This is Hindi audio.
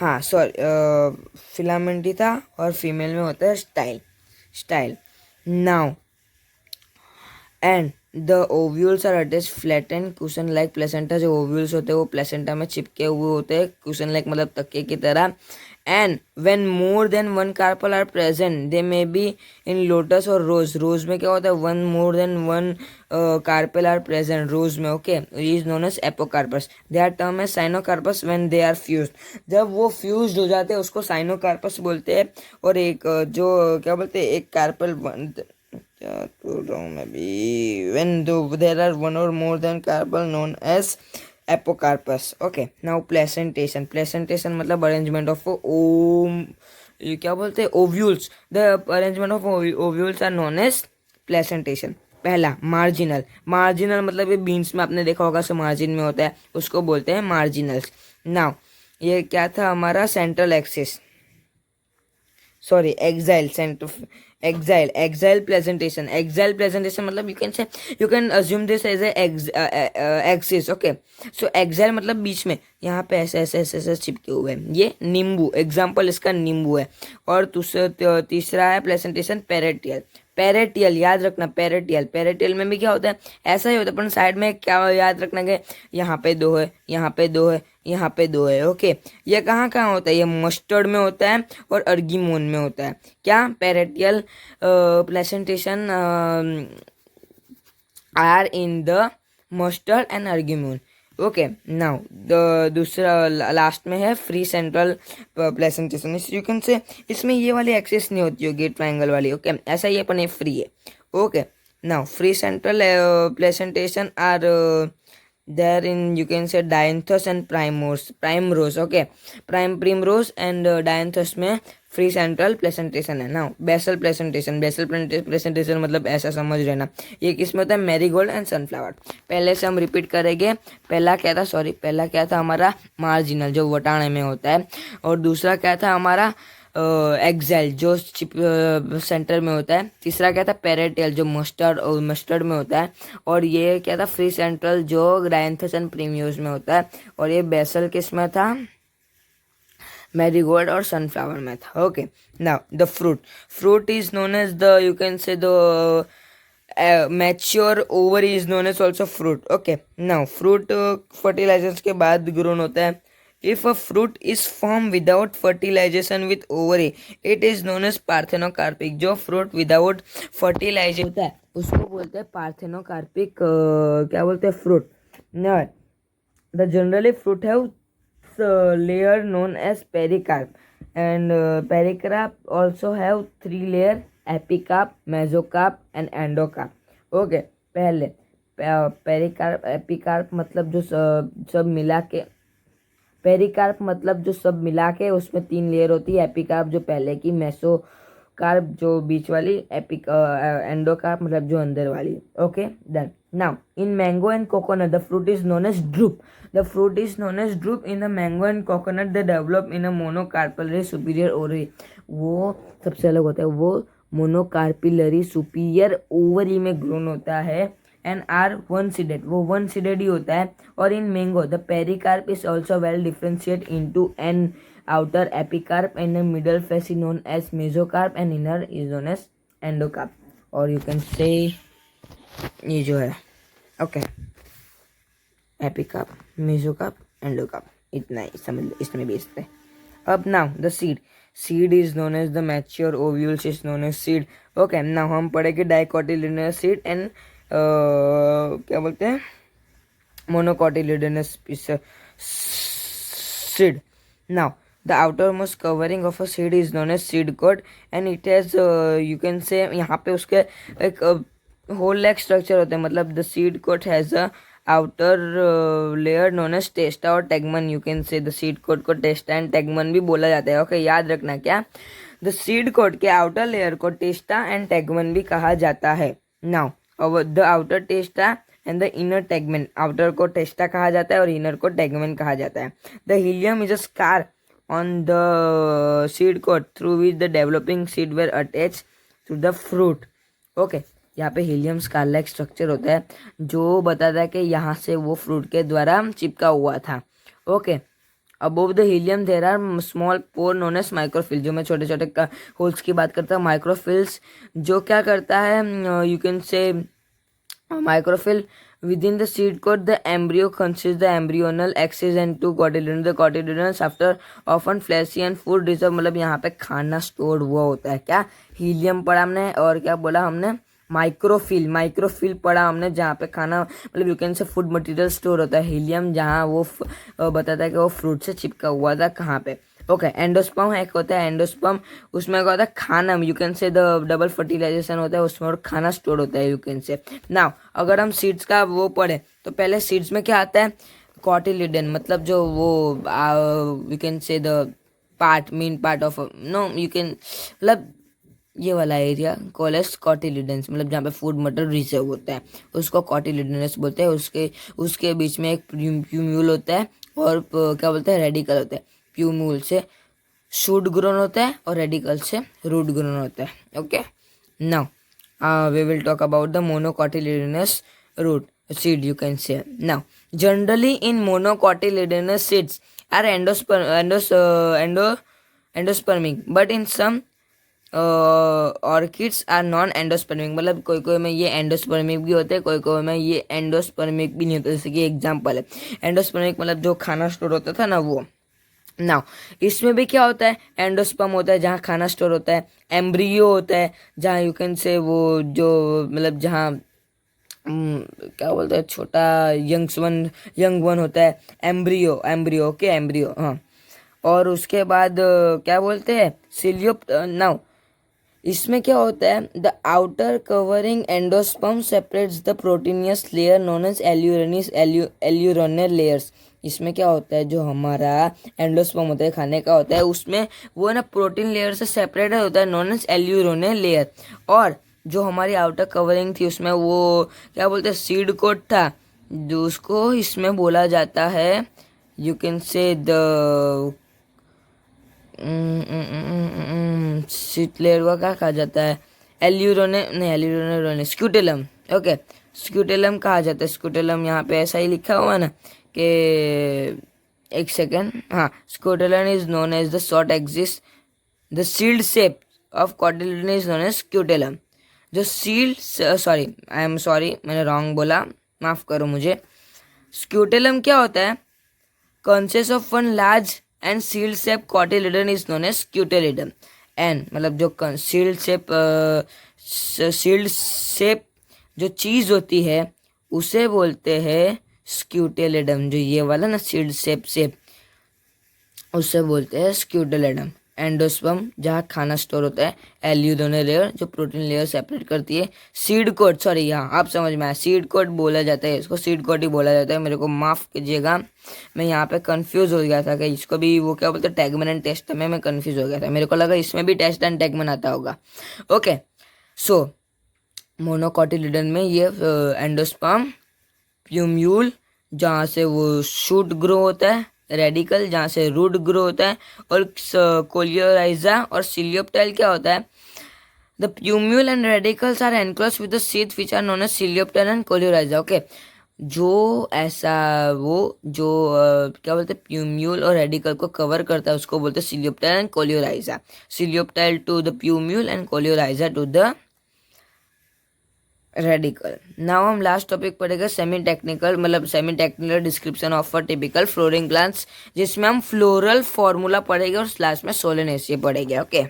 हाँ सॉरी, फिलामेंटी था और फीमेल में होता है style. Style now and the ovules are attach flattened cushion like placenta. जो ओव्यूल्स होते हैं वो प्लेसेंटा में चिपके हुए होते हैं, कुशन लाइक मतलब तकिए की तरह। And when more than one carpel are present they may be in lotus और रोज। रोज में क्या होता है, one more than one carpel are present rose में, okay, is known as apocarpous. They are term as syncarpous when they are fused. जब वो फ्यूज्ड हो जाते हैं उसको साइनोकार्पस बोलते हैं। और एक जो क्या बोलते हैं, एक कार्पल क्या बोल रहा हूँ मैं भी, when there are one or more than carpel known as apocarpous. Okay now placentation. Placentation मतलब अरेंजमेंट ऑफ ओम, ये क्या बोलते हैं, ovules. The arrangement of ovules are known as placentation. पहला मार्जिनल। मार्जिनल मतलब ये बीन्स में आपने देखा होगा, सो मार्जिन में होता है, उसको बोलते हैं मार्जिनल्स। नाउ ये क्या था हमारा, central axis, sorry axile, centre axile presentation. Axile presentation मतलब you can assume this as axis, okay. So axile मतलब बीच में, यहाँ पे ऐसे ऐसे ऐसे ऐसे चिपके हुए हैं, ये नींबू, एग्जाम्पल इसका नींबू है। और तीसरा है प्रेजेंटेशन पेरेटियल। पेरेटियल याद रखना, पेरेटियल। पेरेटियल में भी क्या होता है, ऐसा ही होता है, पर साइड में क्या याद रखना है, यहाँ पे दो है, यहाँ पे दो है, यहाँ पे दो है, ओके। ये कहाँ कहाँ होता है, ये मस्टर्ड में होता है और अर्गीमोन में होता है। क्या, parietal placentation are in the mustard and argemone, okay. Now the दूसरा लास्ट में है free central placentation. You can say इसमें ये वाली एक्सेस नहीं होती होगी ट्रायंगल वाली, ओके, ऐसा ही अपन ये फ्री है, okay. Now free central placentation are there in, you can say, dianthus and primrose, okay, primrose and dianthus में फ्री सेंट्रल प्लेसेंटेशन है। ना बेसल प्लेसेंटेशन। बेसल प्लेसेंटेशन मतलब ऐसा समझ लेना, ये किस में होता है, मैरीगोल्ड एंड सनफ्लावर। पहले से हम रिपीट करेंगे। पहला क्या था, सॉरी, पहला क्या था हमारा, मार्जिनल जो वटाने में होता है। और दूसरा क्या था हमारा, एक्सेल जो चिप सेंटर में होता है। तीसरा क्या था, पेरेटियल जो मस्टर्ड में होता है। और ये क्या था, फ्री सेंट्रल जो डायंथस एंड प्रीमियोस में होता है। और ये बेसल किस में था, मैरीगोल्ड और सनफ्लावर में था, okay. Now the fruit is known as the, you can say the mature ovary is known as also fruit, okay. Now fruit fertilisers के बाद ग्रोन होता है। If a fruit is formed without fertilization with ovary, it is known as parthenocarpic। जो fruit without fertilization होता है उसको बोलते हैं parthenocarpic, क्या बोलते हैं, fruit। Now, the generally fruit have layer known as pericarp, and pericarp also have three layer, epicarp, mesocarp and endocarp, okay। पहले पेरिकार्प, एपिकार्प मतलब जो सब मिला के, पेरिकार्प मतलब जो सब मिला के उसमें तीन लेयर होती है। एपिकार्प जो पहले की, मेसोकार्प जो बीच वाली, एंडोकार्प मतलब जो अंदर वाली, okay done. Now in mango and coconut the fruit is known as drupe. The fruit is known as drupe in the mango and coconut the develop in a monocarpellary superior ovary. वो सबसे अलग होता है, वो मोनोकार्पिलरी सुपीरियर ओवरी में ग्रोन होता है। एंड आर वन सीडेड, वो वन सीडेड ही होता है। और in mango the pericarp is also well differentiate into an outer epicarp and middle phase is known as mesocarp and inner is known as endocarp. और यू कैन से ये जो है, ओके, एपिकार्प, मेसोकार्प, एंडोकार्प, इतना ही समझ लो, इसमें भी इसमें। अब now the seed is known as the mature ovules is known as seed, okay. Now हम पढ़ेंगे डाइकोटिलिडोनस सीड एंड क्या बोलते हैं, monocotyledonous seed. Now the outermost covering of a seed is known as seed coat and it has you can say, यहाँ पे उसके एक होल लेग स्ट्रक्चर होते हैं, मतलब the seed coat has a outer layer known as testa और tegmen. You can say the seed coat को टेस्टा एंड टेगमन भी बोला जाता है, ओके। याद रखना क्या, द सीड कोट के आउटर लेयर को टेस्टा एंड टेगमन भी कहा जाता है। Now the outer टेस्टा and the inner tegmen, outer को टेस्टा कहा जाता है और इनर को टेगमेन कहा जाता है। The hilum is a scar on the seed coat through which the developing seed were attach to the fruit, okay. यहाँ पे हीलियम स्कार लाइक स्ट्रक्चर होता है जो बताता है कि यहाँ से वो फ्रूट के द्वारा चिपका हुआ था, okay. Above the hilum there are small pore known as micropyle, जो मैं छोटे छोटे होल्स की बात करता हूँ, माइक्रोफिल्स, जो क्या करता है, यू कैन से microphil within the seed coat. The embryo consists the embryonal axis and two cotyledons. The cotyledons after often fleshy and food reserve, मतलब यहाँ पे खाना स्टोर हुआ होता है। क्या हीलियम पढ़ा हमने, और क्या बोला हमने, माइक्रोफिल, माइक्रोफिल पढ़ा हमने, जहाँ पे खाना मतलब यू कैन से फूड मटेरियल स्टोर होता है। हीलियम जहाँ वो बताता है कि वो फ्रूट से चिपका हुआ था कहाँ पे। ओके, एंडोस्पर्म एक होता है, एंडोस्पर्म उसमें क्या होता है, खाना, you can say the double fertilisation होता है उसमें, और खाना स्टोर होता है, यू कैन से। नाउ अगर हम सीड्स का वो पढ़े तो पहले सीड्स में क्या आता है, कॉटिलिडन, मतलब जो वो you can say the part, main part of, no you can, मतलब ये वाला एरिया कॉलेज कॉटिलिडन्स, मतलब जहाँ पे फूड मटेरियल रिजर्व होता है उसको कॉटिलिडनस बोलते हैं। उसके बीच में एक प्यूम्यूल होता है, और क्या बोलते हैं, रेडिकल होता है। प्यूम्यूल से शूट ग्रोन होता है और रेडिकल से रूट ग्रोन होता है। Okay, now we will talk about the monocotyledonous root seed, you can say. Now generally in monocotyledonous seeds are endospermic, but in some orchids are non endospermic, मतलब कोई कोई में ये एंडोस्पर्मिक भी होते हैं, कोई कोई में ये एंडोस्पर्मिक भी नहीं होते। जैसे कि एग्जांपल है एंडोस्पर्मिक, मतलब जो खाना स्टोर होता था ना वो। नाउ इसमें भी क्या होता है, एंडोस्पर्म होता है जहाँ खाना स्टोर होता है, एम्ब्रियो होता है जहाँ यू कैन से वो जो मतलब जहाँ क्या बोलते हैं, छोटा यंग वन होता है, एम्ब्रियो, एम्ब्रियो, ओके, एम्ब्रियो, हाँ। और उसके बाद क्या बोलते हैं, सिलियोप। नाउ इसमें क्या होता है, the outer covering endosperm separates the proteinous layer known as aleurone layers. इसमें क्या होता है, जो हमारा एंडोस्पर्म होता है खाने का होता है, उसमें वो ना प्रोटीन लेयर से सेपरेट होता है, नोन एज एल्यूरोनल लेयर। और जो हमारी आउटर कवरिंग थी उसमें वो क्या बोलते हैं, सीड कोट था, जो उसको इसमें बोला जाता है, you can say the seat layer को क्या कहा जाता है, एल्यूरोने स्क्यूटेलम। ओके, स्क्यूटेलम कहा जाता है। स्क्यूटेलम यहाँ पे ऐसा ही लिखा हुआ ना कि, एक सेकेंड, हाँ, scutellum is known as the short axis, the shield shape of cotyledon is known as scutellum. जो shield, sorry, I am sorry, मैंने रॉन्ग बोला, माफ करो मुझे। स्क्यूटेलम क्या होता है, consist of one large and shield shape cotyledon is known as scutellum. And मतलब जो सील्ड शेप जो चीज होती है उसे बोलते हैं स्क्यूटेलिडम। जो ये वाला ना सील्ड शेप उसे बोलते हैं स्क्यूटेलिडम। एंडोस्पर्म जहाँ खाना स्टोर होता है, एल्यूरोनल लेयर जो प्रोटीन लेयर सेपरेट करती है, सीड कोट, सॉरी यहाँ आप समझ में आया, सीड कोट बोला जाता है, इसको सीड कोट ही बोला जाता है, मेरे को माफ़ कीजिएगा, मैं यहाँ पे कंफ्यूज हो गया था कि इसको भी वो क्या बोलते हैं, टैगमन एंड टेस्ट में मैं कंफ्यूज हो गया था, मेरे को लगा इसमें भी टेस्ट एंड टैगमन आता होगा। ओके, सो मोनोकॉटिलिडन में ये एंडोस्पर्म, प्यूम्यूल जहाँ से वो शूट ग्रो होता है, रेडिकल जहाँ से रूट ग्रो होता है, और कोलियोराइजा और सिलियोप्टाइल क्या होता है, the plumule and radicles are enclosed with the seed which are known as coleoptile and coleorhiza. Okay, जो ऐसा वो जो क्या बोलते हैं, प्यूम्यूल और रेडिकल को कवर करता है उसको बोलते हैं coleoptile and coleorhiza. Coleoptile to the plumule and coleorhiza to the radicle. Now हम लास्ट टॉपिक पढ़ेगा सेमी टेक्निकल, मतलब semi technical description of a typical flowering plants, जिसमें हम फ्लोरल फॉर्मूला पढ़ेंगे और लास्ट में सोलेनेसिया पढ़ेंगे। ओके।